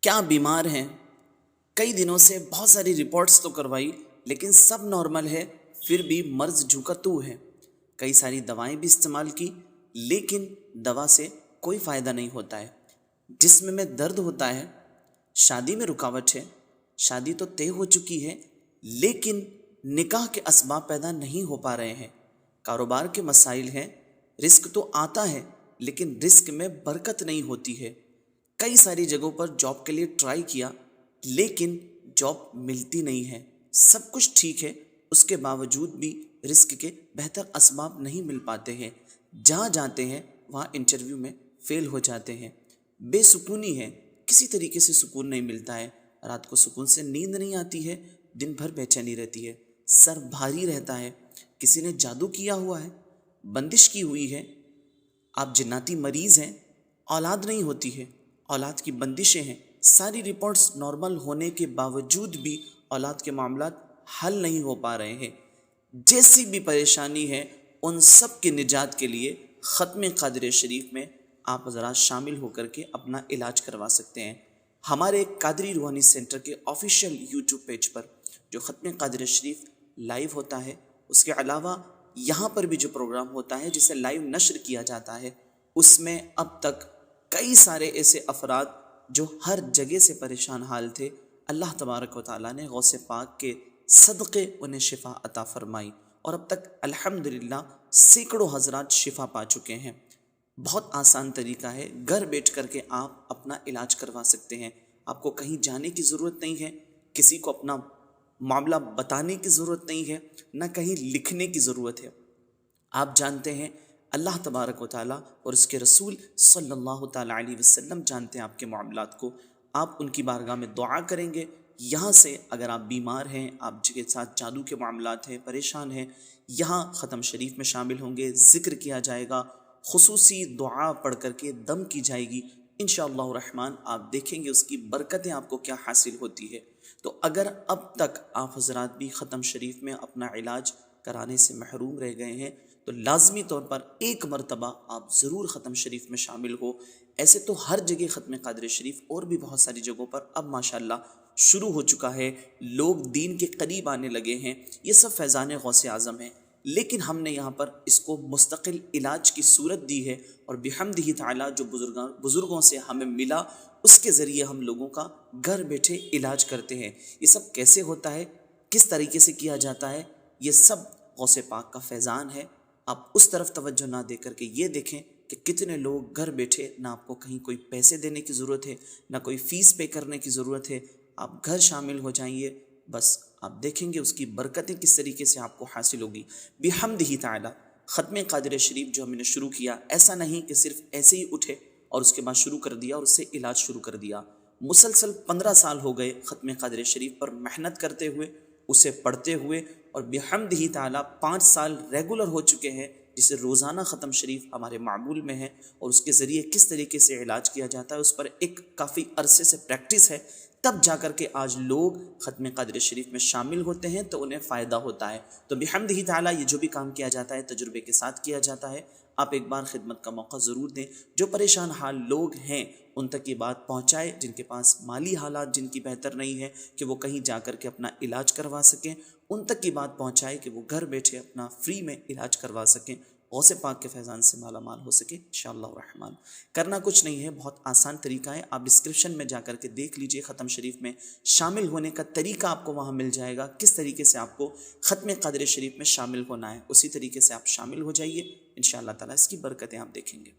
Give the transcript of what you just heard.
کیا بیمار ہیں؟ کئی دنوں سے بہت ساری رپورٹس تو کروائی لیکن سب نارمل ہے، پھر بھی مرض جھوکا تو ہے۔ کئی ساری دوائیں بھی استعمال کی لیکن دوا سے کوئی فائدہ نہیں ہوتا ہے۔ جسم میں درد ہوتا ہے، شادی میں رکاوٹ ہے، شادی تو طے ہو چکی ہے لیکن نکاح کے اسباب پیدا نہیں ہو پا رہے ہیں، کاروبار کے مسائل ہیں، رزق تو آتا ہے لیکن رزق میں برکت نہیں ہوتی ہے۔ کئی ساری جگہوں پر جاب کے لیے ٹرائی کیا لیکن جاب ملتی نہیں ہے، سب کچھ ٹھیک ہے، اس کے باوجود بھی رزق کے بہتر اسباب نہیں مل پاتے ہیں۔ جہاں جاتے ہیں وہاں انٹرویو میں فیل ہو جاتے ہیں، بے سکونی ہے، کسی طریقے سے سکون نہیں ملتا ہے، رات کو سکون سے نیند نہیں آتی ہے، دن بھر بے چینی رہتی ہے، سر بھاری رہتا ہے، کسی نے جادو کیا ہوا ہے، بندش کی ہوئی ہے، آپ جناتی مریض ہیں، اولاد نہیں ہوتی ہے، اولاد کی بندشیں ہیں، ساری رپورٹس نارمل ہونے کے باوجود بھی اولاد کے معاملات حل نہیں ہو پا رہے ہیں۔ جیسی بھی پریشانی ہے ان سب کی نجات کے لیے ختم قادر شریف میں آپ حضرات شامل ہو کر کے اپنا علاج کروا سکتے ہیں۔ ہمارے قادری روحانی سینٹر کے آفیشیل یوٹیوب پیج پر جو ختم قادر شریف لائیو ہوتا ہے، اس کے علاوہ یہاں پر بھی جو پروگرام ہوتا ہے جسے لائیو نشر کیا جاتا ہے، اس میں اب تک کئی سارے ایسے افراد جو ہر جگہ سے پریشان حال تھے، اللہ تبارک و تعالیٰ نے غوث پاک کے صدقے انہیں شفا عطا فرمائی اور اب تک الحمدللہ سینکڑوں حضرات شفا پا چکے ہیں۔ بہت آسان طریقہ ہے، گھر بیٹھ کر کے آپ اپنا علاج کروا سکتے ہیں۔ آپ کو کہیں جانے کی ضرورت نہیں ہے، کسی کو اپنا معاملہ بتانے کی ضرورت نہیں ہے، نہ کہیں لکھنے کی ضرورت ہے۔ آپ جانتے ہیں اللہ تبارک و تعالیٰ اور اس کے رسول صلی اللہ تعالیٰ علیہ وسلم جانتے ہیں آپ کے معاملات کو۔ آپ ان کی بارگاہ میں دعا کریں گے، یہاں سے اگر آپ بیمار ہیں، آپ کے ساتھ جادو کے معاملات ہیں، پریشان ہیں، یہاں ختم شریف میں شامل ہوں گے، ذکر کیا جائے گا، خصوصی دعا پڑھ کر کے دم کی جائے گی، انشاءاللہ الرحمن آپ دیکھیں گے اس کی برکتیں آپ کو کیا حاصل ہوتی ہے۔ تو اگر اب تک آپ حضرات بھی ختم شریف میں اپنا علاج کرانے سے محروم رہ گئے ہیں تو لازمی طور پر ایک مرتبہ آپ ضرور ختم شریف میں شامل ہو۔ ایسے تو ہر جگہ ختم قادر شریف اور بھی بہت ساری جگہوں پر اب ماشاءاللہ شروع ہو چکا ہے، لوگ دین کے قریب آنے لگے ہیں، یہ سب فیضان غوث اعظم ہیں، لیکن ہم نے یہاں پر اس کو مستقل علاج کی صورت دی ہے اور بحمدہ تعالیٰ جو بزرگوں سے ہمیں ملا اس کے ذریعے ہم لوگوں کا گھر بیٹھے علاج کرتے ہیں۔ یہ سب کیسے ہوتا ہے، کس طریقے سے کیا جاتا ہے، یہ سب غوث پاک کا فیضان ہے۔ آپ اس طرف توجہ نہ دے کر کے یہ دیکھیں کہ کتنے لوگ گھر بیٹھے، نہ آپ کو کہیں کوئی پیسے دینے کی ضرورت ہے، نہ کوئی فیس پے کرنے کی ضرورت ہے، آپ گھر شامل ہو جائیے، بس آپ دیکھیں گے اس کی برکتیں کس طریقے سے آپ کو حاصل ہوگی بحمدہ تعالی۔ ختم قادر شریف جو ہم نے شروع کیا، ایسا نہیں کہ صرف ایسے ہی اٹھے اور اس کے بعد شروع کر دیا اور اس سے علاج شروع کر دیا۔ مسلسل 15 سال ہو گئے ختم قادر شریف پر محنت کرتے ہوئے، اسے پڑھتے ہوئے، اور بحمدہ تعالی 5 سال ریگولر ہو چکے ہیں جسے روزانہ ختم شریف ہمارے معمول میں ہے، اور اس کے ذریعے کس طریقے سے علاج کیا جاتا ہے اس پر ایک کافی عرصے سے پریکٹس ہے، تب جا کر کے آج لوگ ختم قادر شریف میں شامل ہوتے ہیں تو انہیں فائدہ ہوتا ہے۔ تو بحمدہ تعالیٰ یہ جو بھی کام کیا جاتا ہے تجربے کے ساتھ کیا جاتا ہے۔ آپ ایک بار خدمت کا موقع ضرور دیں، جو پریشان حال لوگ ہیں ان تک یہ بات پہنچائے، جن کے پاس مالی حالات جن کی بہتر نہیں ہے کہ وہ کہیں جا کر کے اپنا علاج کروا سکیں، ان تک یہ بات پہنچائے کہ وہ گھر بیٹھے اپنا فری میں علاج کروا سکیں، غوث پاک کے فیضان سے مالا مال ہو سکے انشاءاللہ الرحمن۔ کرنا کچھ نہیں ہے، بہت آسان طریقہ ہے، آپ ڈسکرپشن میں جا کر کے دیکھ لیجئے، ختم شریف میں شامل ہونے کا طریقہ آپ کو وہاں مل جائے گا، کس طریقے سے آپ کو ختم قادر شریف میں شامل ہونا ہے، اسی طریقے سے آپ شامل ہو جائیے، انشاءاللہ تعالیٰ اس کی برکتیں آپ دیکھیں گے۔